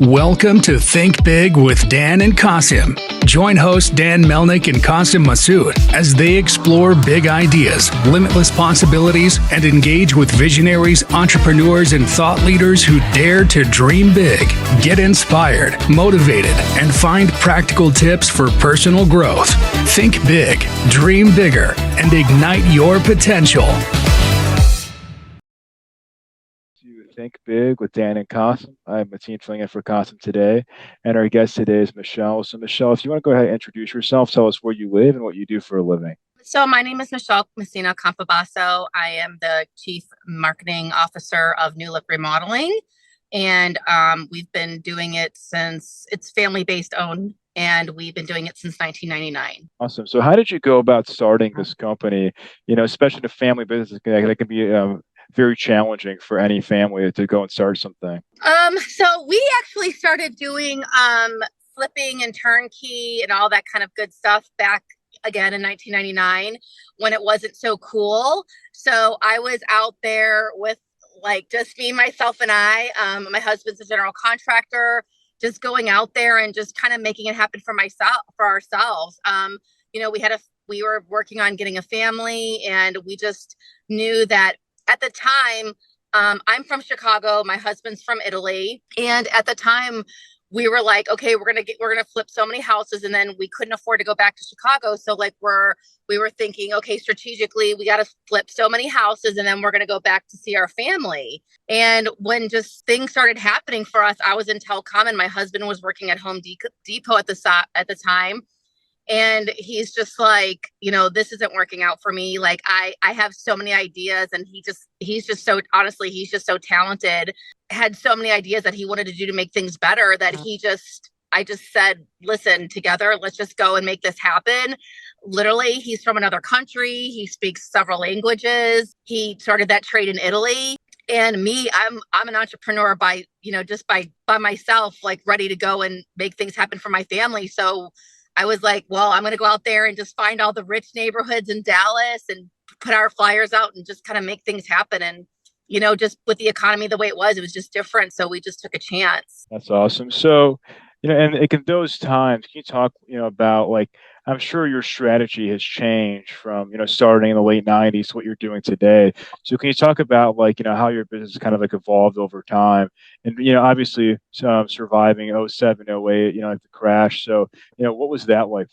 Welcome to Think Big with Dan and Qasim. Join hosts Dan Melnick and Qasim Masood as they explore big ideas, limitless possibilities, and engage with visionaries, entrepreneurs, and thought leaders who dare to dream big, get inspired, motivated, and find practical tips for personal growth. Think big, dream bigger, and ignite your potential. Think Big with Dan and Qasim. I'm Mateen filling in for Qasim today, and our guest today is Michelle. So, Michelle, if you want to go ahead and introduce yourself, tell us where you live and what you do for a living. So my name is Michelle Messina-Campobasso. I am the Chief Marketing Officer of Look Remodeling, and we've been doing it since it's family-based owned, and we've been doing it since 1999. Awesome. So, how did you go about starting this company? Especially the family business that can be very challenging for any family to go and start something. So we actually started doing flipping and turnkey and all that kind of good stuff back again in 1999 when it wasn't so cool. So I was out there with like just me, myself, and I. My husband's a general contractor, just going out there and just kind of making it happen for ourselves. We were working on getting a family, and we just knew that at the time, I'm from Chicago. My husband's from Italy. And at the time, we were like, okay, we're gonna flip so many houses, and then we couldn't afford to go back to Chicago. So like we were thinking, okay, strategically, we got to flip so many houses, and then we're gonna go back to see our family. And when just things started happening for us, I was in telecom, and my husband was working at Home Depot at the time. And he's just like, this isn't working out for me. Like I have so many ideas, and he's just so talented, had so many ideas that he wanted to do to make things better that I just said, listen, together, let's just go and make this happen. Literally, he's from another country. He speaks several languages. He started that trade in Italy. And me, I'm an entrepreneur by myself, like ready to go and make things happen for my family. So I was like, well, I'm going to go out there and just find all the rich neighborhoods in Dallas and put our flyers out and just kind of make things happen. And, just with the economy the way it was just different. So we just took a chance. That's awesome. So, and in those times, can you talk, about like, I'm sure your strategy has changed from, starting in the late 90s to what you're doing today. So can you talk about like, how your business kind of like evolved over time and, obviously surviving 07, 08, like the crash. So, what was that like?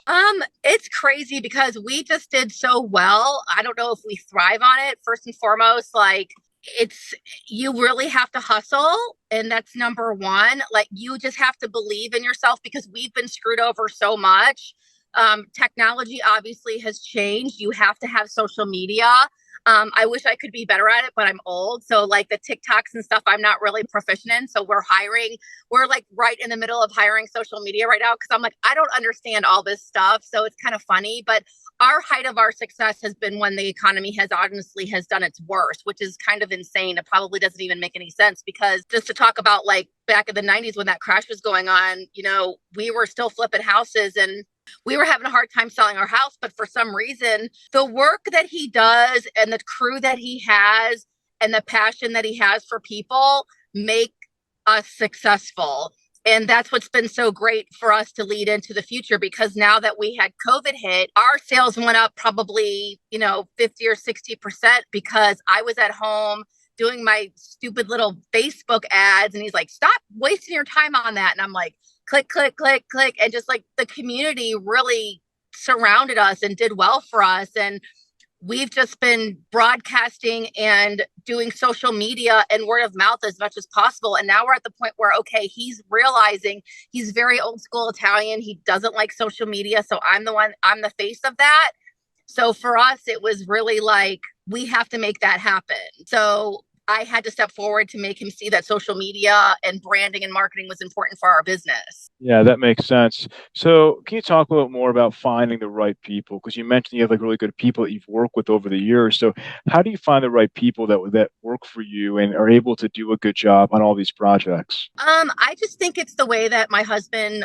It's crazy because we just did so well. I don't know if we thrive on it. First and foremost, like you really have to hustle. And that's number one. Like you just have to believe in yourself because we've been screwed over so much. Technology obviously has changed. You have to have social media. I wish I could be better at it, but I'm old. So like the TikToks and stuff, I'm not really proficient in. So we're like right in the middle of hiring social media right now. Cause I'm like, I don't understand all this stuff. So it's kind of funny, but our height of our success has been when the economy has done its worst, which is kind of insane. It probably doesn't even make any sense because just to talk about like back in the 90s when that crash was going on, we were still flipping houses and we were having a hard time selling our house, but for some reason, the work that he does and the crew that he has and the passion that he has for people make us successful. And that's what's been so great for us to lead into the future because now that we had COVID hit, our sales went up probably, 50 or 60% because I was at home doing my stupid little Facebook ads. And he's like, stop wasting your time on that. And I'm like, click, click, click, click. And just like the community really surrounded us and did well for us. And we've just been broadcasting and doing social media and word of mouth as much as possible. And now we're at the point where, okay, he's realizing he's very old school Italian. He doesn't like social media. So I'm the face of that. So for us, it was really like, we have to make that happen. So I had to step forward to make him see that social media and branding and marketing was important for our business. Yeah, that makes sense. So can you talk a little more about finding the right people? Because you mentioned you have like really good people that you've worked with over the years. So how do you find the right people that work for you and are able to do a good job on all these projects? I just think it's the way that my husband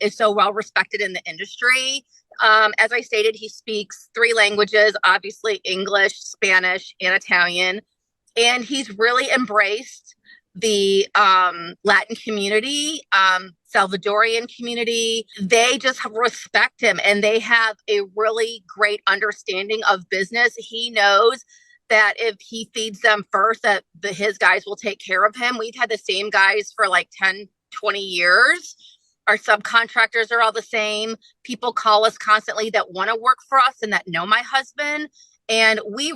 is so well respected in the industry. As I stated, he speaks 3 languages, obviously English, Spanish, and Italian. And he's really embraced the Latin community, Salvadorian community. They just respect him, and they have a really great understanding of business. He knows that if he feeds them first, that his guys will take care of him. We've had the same guys for like 10, 20 years. Our subcontractors are all the same. People call us constantly that want to work for us and that know my husband. And we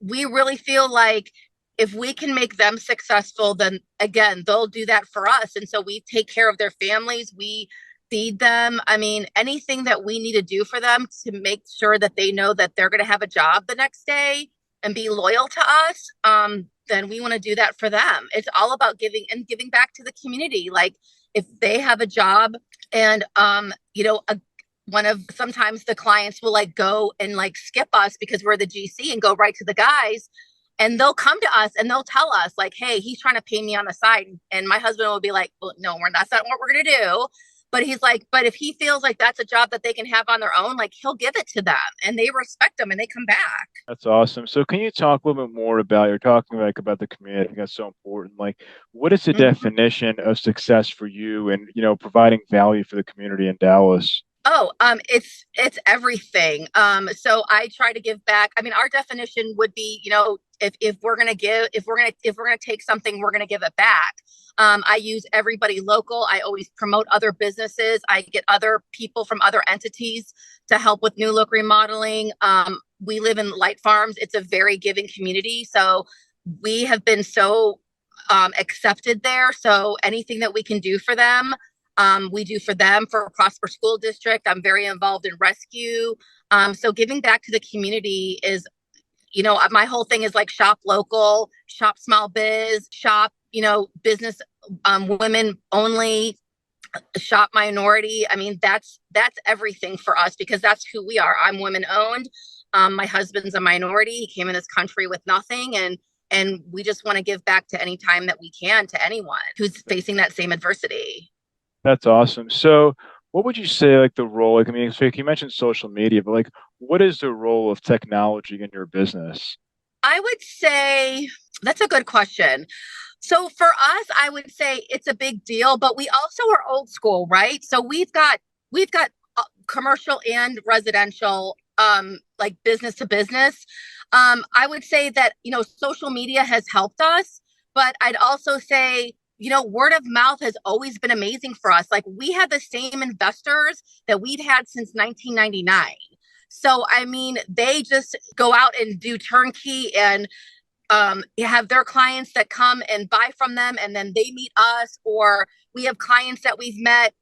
really feel like if we can make them successful, then again, they'll do that for us. And so we take care of their families. We feed them. I mean, anything that we need to do for them to make sure that they know that they're going to have a job the next day and be loyal to us, then we want to do that for them. It's all about giving and giving back to the community. Like if they have a job and, sometimes the clients will like go and like skip us because we're the GC and go right to the guys. And they'll come to us and they'll tell us like, hey, he's trying to pay me on the side. And my husband will be like, well, no, that's not what we're going to do. But he's like, but if he feels like that's a job that they can have on their own, like he'll give it to them and they respect them and they come back. That's awesome. So can you talk a little bit more about, you're talking like about the community. I think that's so important. Like, what is the definition of success for you and, providing value for the community in Dallas? Oh, it's everything. So I try to give back. I mean, our definition would be, if we're gonna take something, we're gonna give it back. I use everybody local. I always promote other businesses. I get other people from other entities to help with new look remodeling. We live in Light Farms. It's a very giving community. So we have been so accepted there. So anything that we can do for them, we do for them. For Prosper School District, I'm very involved in rescue. So giving back to the community is, my whole thing is like shop local, shop small biz, shop, business, women only, shop minority. I mean, that's everything for us because that's who we are. I'm women owned. My husband's a minority. He came in this country with nothing, and we just want to give back to any time that we can to anyone who's facing that same adversity. That's awesome. So what would you say like the role, like, I mean, so you mentioned social media, but like, what is the role of technology in your business? I would say that's a good question. So for us, I would say it's a big deal, but we also are old school, right? So we've got commercial and residential, like business to business. I would say that, social media has helped us, but I'd also say, word of mouth has always been amazing for us. Like we had the same investors that we'd had since 1999. So, I mean, they just go out and do turnkey and have their clients that come and buy from them and then they meet us, or we have clients that we've met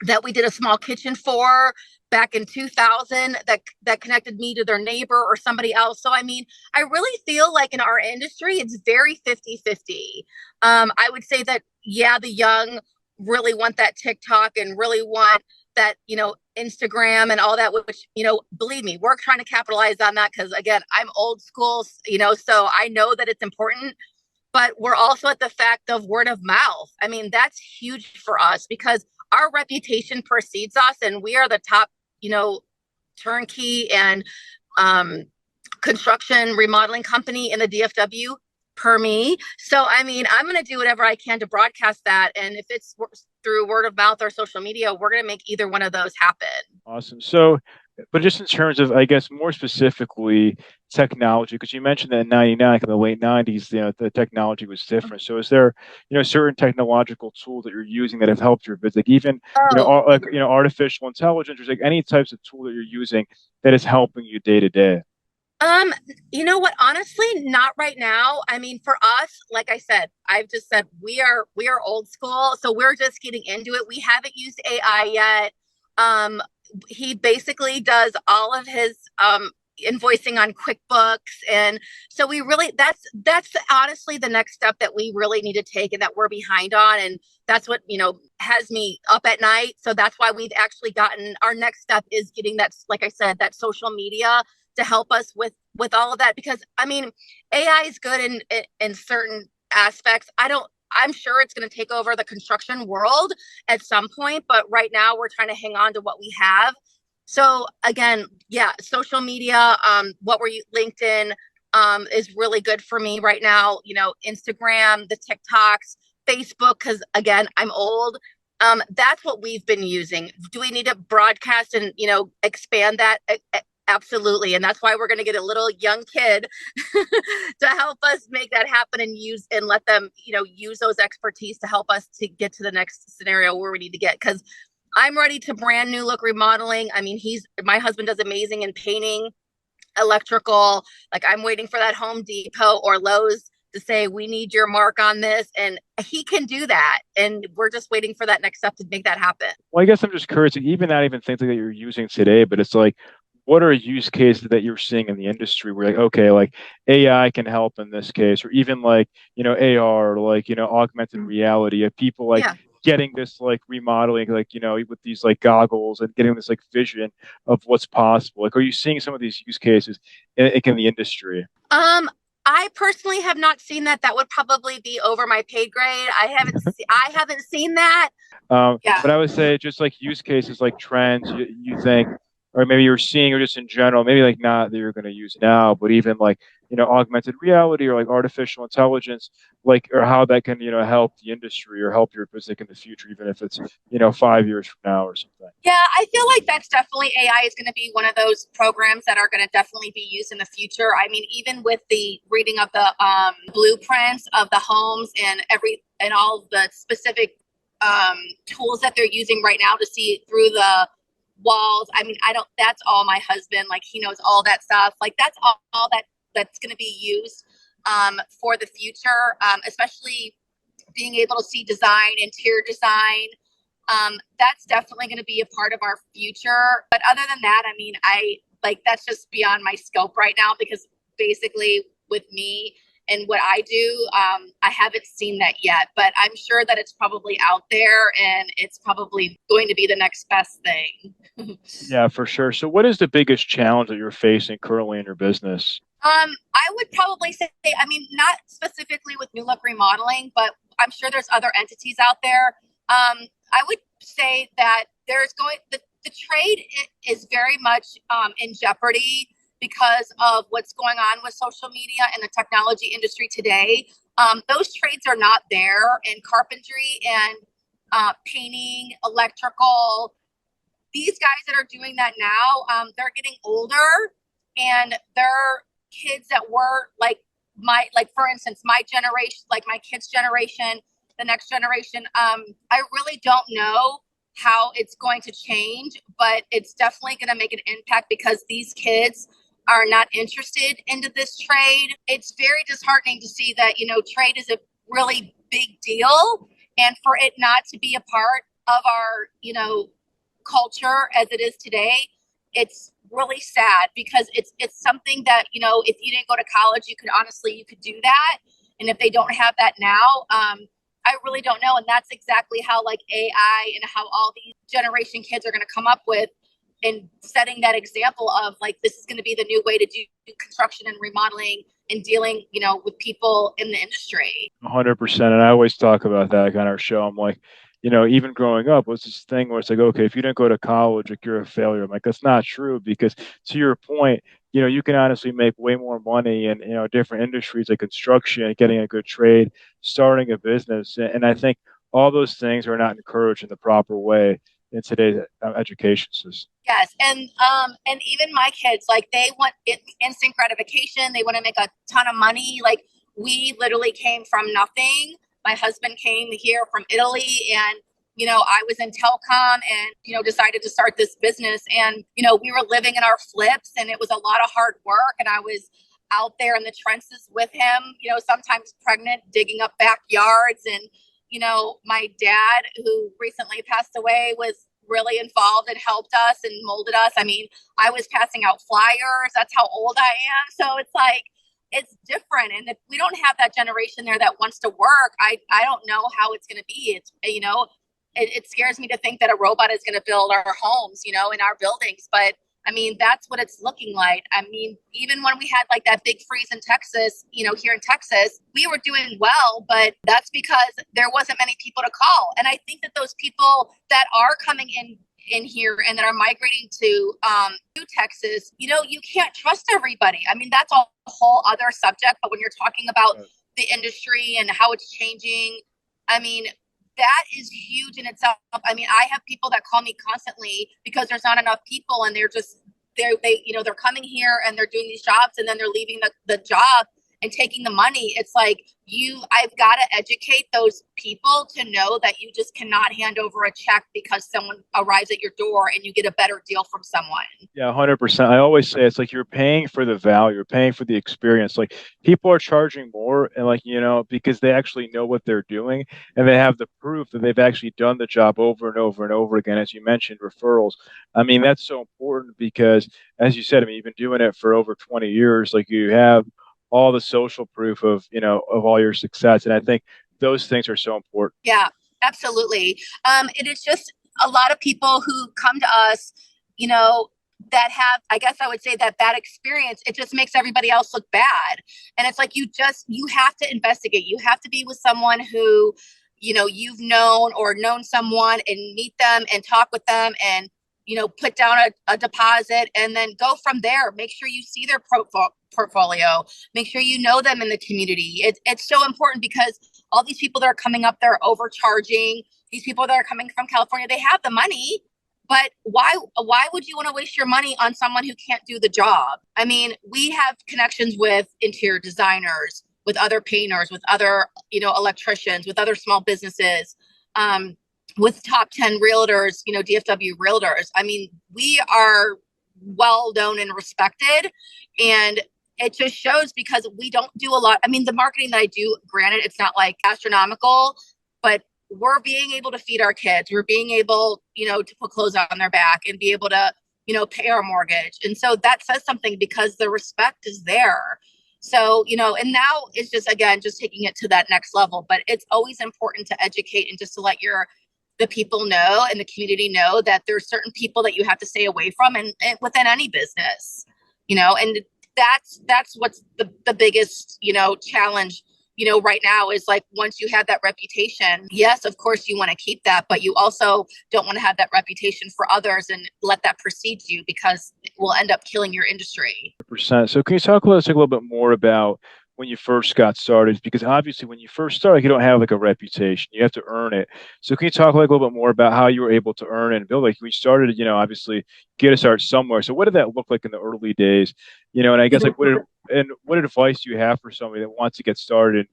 that we did a small kitchen for back in 2000 that connected me to their neighbor or somebody else. So, I mean, I really feel like in our industry, it's very 50-50. I would say that, yeah, the young really want that TikTok and really want that, Instagram and all that, which, believe me, we're trying to capitalize on that because, again, I'm old school, so I know that it's important. But we're also at the fact of word of mouth. I mean, that's huge for us because our reputation precedes us and we are the top, turnkey and construction remodeling company in the DFW per me. So, I mean, I'm going to do whatever I can to broadcast that. And if it's through word of mouth or social media, we're going to make either one of those happen. Awesome. So, but just in terms of, I guess, more specifically, technology, because you mentioned that in 99, like in the late 90s, the technology was different. So is there, certain technological tools that you're using that have helped your business, like even, artificial intelligence, or like any types of tool that you're using that is helping you day to day? You know what? Honestly, not right now. I mean, for us, like I said, I've just said we are old school, so we're just getting into it. We haven't used AI yet. He basically does all of his invoicing on QuickBooks, and so we really that's honestly the next step that we really need to take and that we're behind on, and that's what has me up at night. So that's why we've actually gotten our next step is getting that, like I said, that social media to help us with all of that, because I mean, AI is good in certain aspects. I'm sure it's going to take over the construction world at some point, but right now we're trying to hang on to what we have. So again, yeah, social media, what were you, LinkedIn, is really good for me right now. Instagram, the TikToks, Facebook, because again, I'm old. That's what we've been using. Do we need to broadcast and, expand that? Absolutely. And that's why we're going to get a little young kid to help us make that happen and let them, use those expertise to help us to get to the next scenario where we need to get. Because I'm ready to brand new Look Remodeling. I mean, my husband does amazing in painting, electrical. Like, I'm waiting for that Home Depot or Lowe's to say, we need your mark on this. And he can do that. And we're just waiting for that next step to make that happen. Well, I guess I'm just curious, even not even things like that you're using today, but it's like, what are use cases that you're seeing in the industry where like, okay, like AI can help in this case, or even like, AR, like, augmented reality, of people like Yeah. getting this like remodeling, like, with these like goggles and getting this like vision of what's possible. Like, are you seeing some of these use cases in the industry? I personally have not seen that. That would probably be over my pay grade. I haven't seen that. Yeah. But I would say just like use cases, like trends, you think, or maybe you're seeing, or just in general, maybe like not that you're going to use now, but even like, augmented reality or like artificial intelligence, like, or how that can, help the industry or help your business in the future, even if it's, 5 years from now or something. Yeah, I feel like that's definitely AI is going to be one of those programs that are going to definitely be used in the future. I mean, even with the reading of the blueprints of the homes and all the specific tools that they're using right now to see through the walls. I mean, that's all my husband, like, he knows all that stuff. Like, that's all that's going to be used for the future, especially being able to see design, interior design. That's definitely going to be a part of our future. But other than that, I mean, that's just beyond my scope right now, because basically with me and what I do, I haven't seen that yet, but I'm sure that it's probably out there and it's probably going to be the next best thing. Yeah, for sure. So what is the biggest challenge that you're facing currently in your business? I would probably say, I mean, not specifically with New Look Remodeling, but I'm sure there's other entities out there. I would say that the trade is very much in jeopardy because of what's going on with social media and the technology industry today. Those trades are not there in carpentry and painting, electrical. These guys that are doing that now, they're getting older, and they're kids that were like for instance, my generation, like my kids' generation, the next generation. I really don't know how it's going to change, but it's definitely going to make an impact because these kids are not interested into this trade. It's very disheartening to see that, trade is a really big deal, and for it not to be a part of our, culture as it is today, it's really sad, because it's something that, if you didn't go to college, you could do that. And if they don't have that now, I really don't know. And that's exactly how like AI and how all these generation kids are going to come up with and setting that example of like, this is going to be the new way to do construction and remodeling and dealing, with people in the industry. 100%. And I always talk about that on our show. I'm like, even growing up was this thing where it's like, okay, if you didn't go to college, like you're a failure. I'm like, that's not true, because to your point, you can honestly make way more money in, different industries like construction, getting a good trade, starting a business. And I think all those things are not encouraged in the proper way in today's education system. Yes, and even my kids, like, they want instant gratification. They want to make a ton of money. Like, we literally came from nothing. My husband came here from Italy, and I was in telecom, and decided to start this business. And we were living in our flips, and it was a lot of hard work. And I was out there in the trenches with him. Sometimes pregnant, digging up backyards. And my dad, who recently passed away, was really involved and helped us and molded us. I mean, I was passing out flyers. That's how old I am. So it's like, it's different. And if we don't have that generation there that wants to work, I don't know how it's going to be. It's, it scares me to think that a robot is going to build our homes, in our buildings. But I mean, that's what it's looking like. I mean, even when we had like that big freeze in Texas, here in Texas, we were doing well, but that's because there wasn't many people to call. And I think that those people that are coming in in here and that are migrating to Texas, you can't trust everybody. I mean, that's a whole other subject. But when you're talking about the industry and how it's changing, I mean, that is huge in itself. I mean, I have people that call me constantly because there's not enough people, and they're coming here and they're doing these jobs, and then they're leaving the job and taking the money. It's like I've got to educate those people to know that you just cannot hand over a check because someone arrives at your door and you get a better deal from someone. Yeah, 100%. I always say it's like you're paying for the value, you're paying for the experience. Like people are charging more and because they actually know what they're doing and they have the proof that they've actually done the job over and over and over again. As you mentioned, referrals. I mean, that's so important because as you said, I mean, you've been doing it for over 20 years. Like you have all the social proof of all your success. And I think those things are so important. Yeah, absolutely. It is just a lot of people who come to us, that have, I guess I would say, that bad experience. It just makes everybody else look bad. And it's like, you have to investigate. You have to be with someone who, you've known someone, and meet them and talk with them and, put down a deposit and then go from there. Make sure you see their portfolio. Make sure you know them in the community. It's so important because all these people that are coming up, they're overcharging. These people that are coming from California, they have the money, but why would you want to waste your money on someone who can't do the job? I mean, we have connections with interior designers, with other painters, with other, electricians, with other small businesses, with top 10 realtors, DFW realtors. I mean, we are well known and respected, and it just shows because we don't do a lot. I mean, the marketing that I do, granted, it's not like astronomical, but we're being able to feed our kids. We're being able, to put clothes on their back and be able to, pay our mortgage. And so that says something because the respect is there. So, and now it's just, again, just taking it to that next level. But it's always important to educate and just to let the people know and the community know that there's certain people that you have to stay away from and within any business, and that's what's the biggest, challenge, right now is like, once you have that reputation, yes, of course you want to keep that, but you also don't want to have that reputation for others and let that precede you because it will end up killing your industry. 100%. So can you talk a little bit more about when you first got started? Because obviously when you first started, you don't have like a reputation. You have to earn it. So can you talk like a little bit more about how you were able to earn it and build? Like we started, obviously get to start somewhere. So what did that look like in the early days? And I guess like what advice do you have for somebody that wants to get started,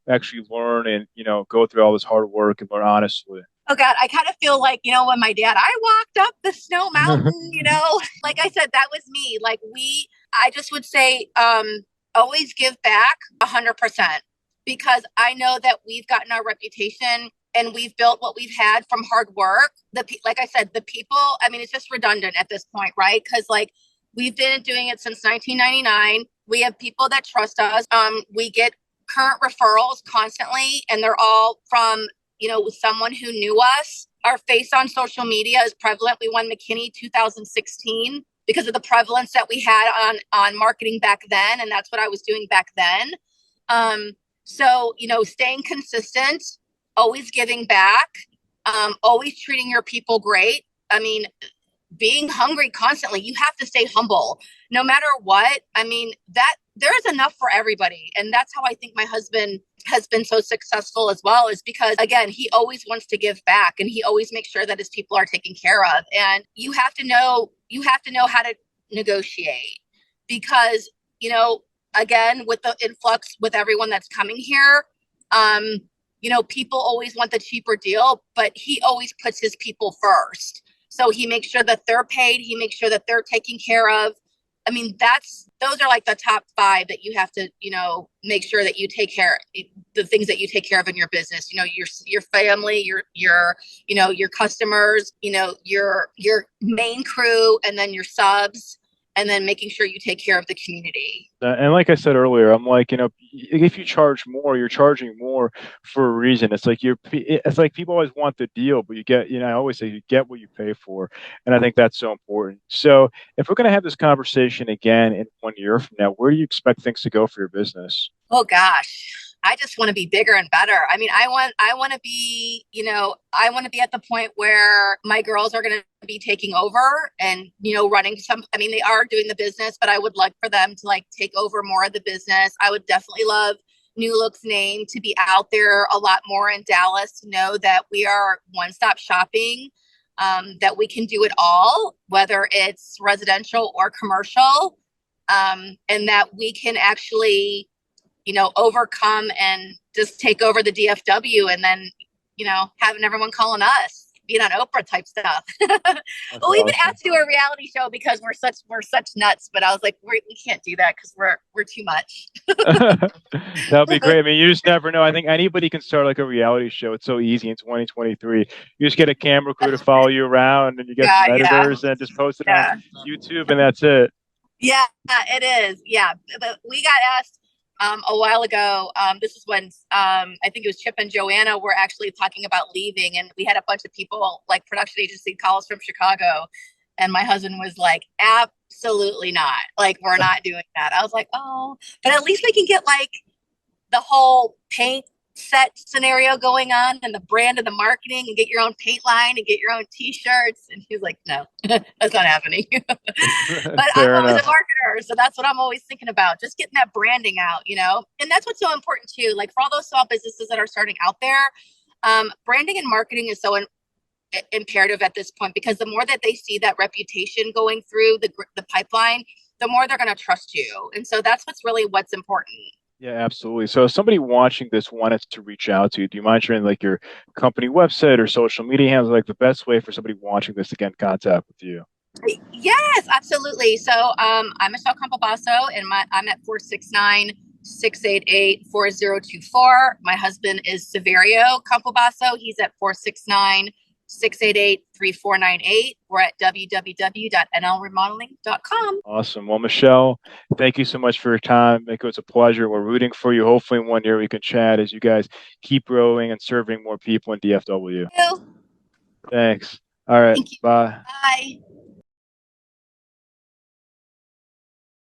actually learn and, go through all this hard work and learn honestly? Oh God, I kind of feel like, when my dad, I walked up the snow mountain, like I said, that was me. Like I just would say, always give back 100%, because I know that we've gotten our reputation and we've built what we've had from hard work. Like I said, the people, I mean, it's just redundant at this point, right? Because like we've been doing it since 1999. We have people that trust us. We get current referrals constantly, and they're all from, someone who knew us. Our face on social media is prevalent. We won McKinney 2016 because of the prevalence that we had on marketing back then. And that's what I was doing back then. So, staying consistent, always giving back, always treating your people great. I mean, being hungry constantly. You have to stay humble no matter what. I mean, that there's enough for everybody. And that's how I think my husband has been so successful as well, is because, again, he always wants to give back and he always makes sure that his people are taken care of. And you have to know how to negotiate because, again, with the influx with everyone that's coming here, people always want the cheaper deal, but he always puts his people first. So he makes sure that they're paid. He makes sure that they're taken care of. I mean, those are like the top 5 that you have to, make sure that you take care of the things that you take care of in your business, your family, your customers, your main crew, and then your subs, and then making sure you take care of the community. And like I said earlier, I'm like, if you charge more, you're charging more for a reason. It's like people always want the deal, but you get, I always say you get what you pay for. And I think that's so important. So if we're going to have this conversation again in 1 year from now, where do you expect things to go for your business? Oh gosh. I just want to be bigger and better. I mean, I want to be, I want to be at the point where my girls are going to be taking over and, running I mean, they are doing the business, but I would like for them to like take over more of the business. I would definitely love New Look's name to be out there a lot more in Dallas, to know that we are one-stop shopping, that we can do it all, whether it's residential or commercial, and that we can actually overcome and just take over the DFW, and then, having everyone calling us, being on Oprah type stuff. Well, we've been asked to do a reality show because we're such nuts, but I was like, we can't do that because we're too much. That'd be great. I mean, you just never know. I think anybody can start like a reality show. It's so easy in 2023. You just get a camera crew to follow you around, and you get some editors and just post it on YouTube, and that's it. Yeah, it is. Yeah, but we got asked a while ago. This is when I think it was Chip and Joanna were actually talking about leaving, and we had a bunch of people, like production agency, call us from Chicago, and my husband was like, absolutely not, like, we're not doing that. I was like, oh, but at least we can get like the whole paint set scenario going on, and the brand and the marketing, and get your own paint line and get your own t-shirts. And he's like, no, that's not happening. But I'm always a marketer, so that's what I'm always thinking about, just getting that branding out, and that's what's so important too. Like, for all those small businesses that are starting out there, branding and marketing is so imperative at this point, because the more that they see that reputation going through the pipeline, the more they're going to trust you. And so that's what's important. Yeah, absolutely. So if somebody watching this wanted to reach out to you, do you mind sharing like your company website or social media handles, like the best way for somebody watching this to get in contact with you? Yes, absolutely. So I'm Michelle Campobasso, and I'm at 469-688-4024. My husband is Severio Campobasso. He's at 469-688-3498. We're at www.nlremodeling.com. Awesome. Well, Michelle, thank you so much for your time. It was a pleasure. We're rooting for you. Hopefully one year we can chat as you guys keep growing and serving more people in DFW. Thank you. Thanks. All right. Thank you. Bye. Bye.